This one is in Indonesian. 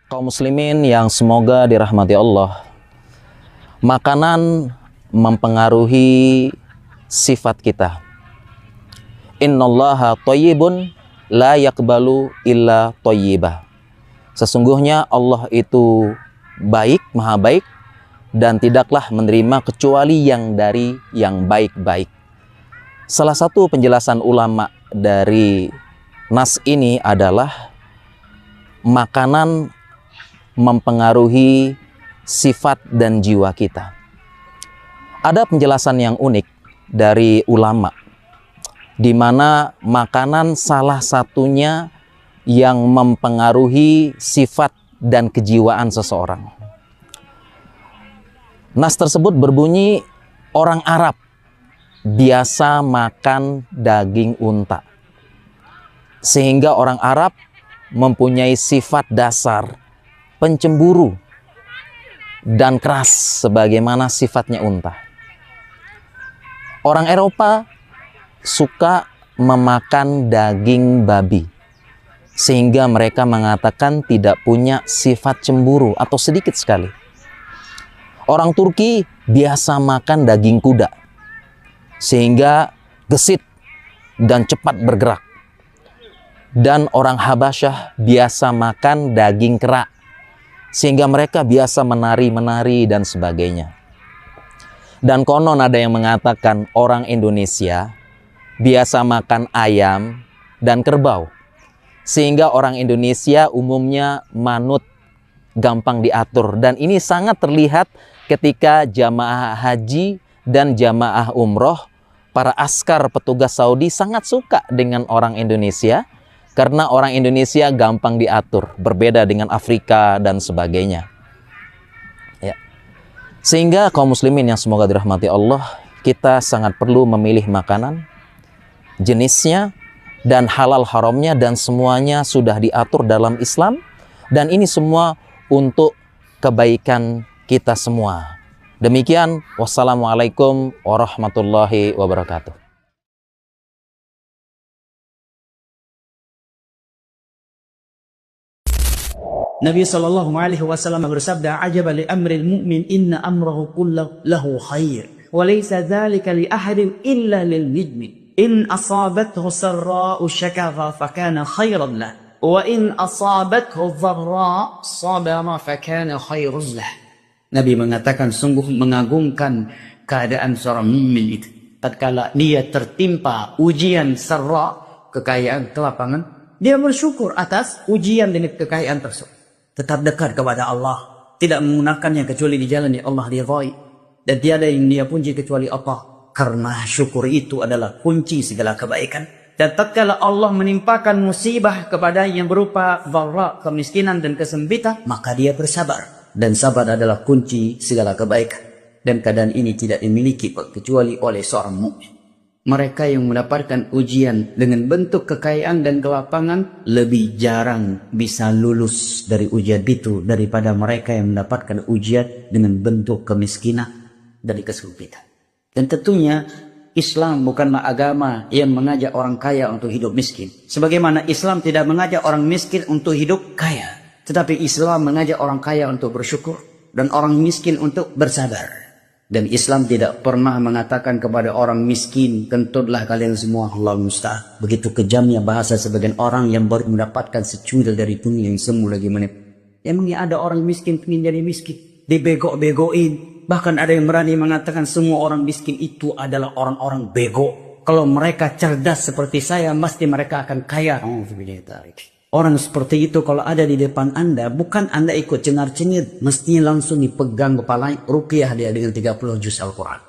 Kaum muslimin yang semoga dirahmati Allah, makanan mempengaruhi sifat kita. Innallaha thayyibun la yaqbalu illa thayyibah. Sesungguhnya Allah itu baik, maha baik, dan tidaklah menerima kecuali yang dari yang baik-baik. Salah satu penjelasan ulama dari nas ini adalah makanan mempengaruhi sifat dan jiwa kita. Ada penjelasan yang unik dari ulama, di mana makanan salah satunya yang mempengaruhi sifat dan kejiwaan seseorang. Nas tersebut berbunyi, orang Arab biasa makan daging unta. Sehingga orang Arab mempunyai sifat dasar pencemburu dan keras sebagaimana sifatnya unta. Orang Eropa suka memakan daging babi, sehingga mereka mengatakan tidak punya sifat cemburu atau sedikit sekali. Orang Turki biasa makan daging kuda, sehingga gesit dan cepat bergerak. Dan orang Habasyah biasa makan daging kera, sehingga mereka biasa menari-menari dan sebagainya. Dan konon ada yang mengatakan orang Indonesia biasa makan ayam dan kerbau, sehingga orang Indonesia umumnya manut, gampang diatur. Dan ini sangat terlihat ketika jamaah haji dan jamaah umroh. Para askar petugas Saudi sangat suka dengan orang Indonesia, karena orang Indonesia gampang diatur, berbeda dengan Afrika dan sebagainya. Ya. Sehingga kaum muslimin yang semoga dirahmati Allah, kita sangat perlu memilih makanan, jenisnya, dan halal haramnya, dan semuanya sudah diatur dalam Islam. Dan ini semua untuk kebaikan kita semua. Demikian, wassalamualaikum warahmatullahi wabarakatuh. Nabi SAW bersabda, "Ajaba li amril mu'min, inna amrahu kullahu khair, wa laysa dhalika li ahadin illa lil mujmin. In asabathu sarra'u syakara fakana khairan lah, wa in asabathu dharra' sabara fakana khairun lah." Nabi mengatakan, sungguh mengagumkan keadaan seorang mukmin itu tatkala dia tertimpa ujian sarra', kekayaan, kelapangan, dia bersyukur atas ujian dengan kekayaan tersebut. Tetap dekat kepada Allah, tidak menggunakannya kecuali di jalan yang Allah ridhai, dan tiada yang dia puji kecuali Allah, karena syukur itu adalah kunci segala kebaikan. Dan tatkala Allah menimpakan musibah kepada yang berupa dharra, kemiskinan dan kesempitan, maka dia bersabar, dan sabar adalah kunci segala kebaikan. Dan keadaan ini tidak dimiliki kecuali oleh seorang mukmin. Mereka yang mendapatkan ujian dengan bentuk kekayaan dan kelapangan lebih jarang bisa lulus dari ujian itu daripada mereka yang mendapatkan ujian dengan bentuk kemiskinan dan kesempitan. Dan tentunya Islam bukanlah agama yang mengajak orang kaya untuk hidup miskin. Sebagaimana Islam tidak mengajak orang miskin untuk hidup kaya, tetapi Islam mengajak orang kaya untuk bersyukur dan orang miskin untuk bersabar. Dan Islam tidak pernah mengatakan kepada orang miskin, kentutlah kalian semua, Allah musta'an. Begitu kejamnya bahasa sebagian orang yang baru mendapatkan secuil dari dunia yang semu lagi menip. Emangnya ada orang miskin ingin jadi miskin? Dibego-begoin. Bahkan ada yang berani mengatakan semua orang miskin itu adalah orang-orang bego. Kalau mereka cerdas seperti saya, pasti mereka akan kaya. Orang seperti itu kalau ada di depan Anda, bukan Anda ikut cengar-cengir, mestinya langsung dipegang kepalanya, ruqyah dia dengan 30 juz Al-Quran.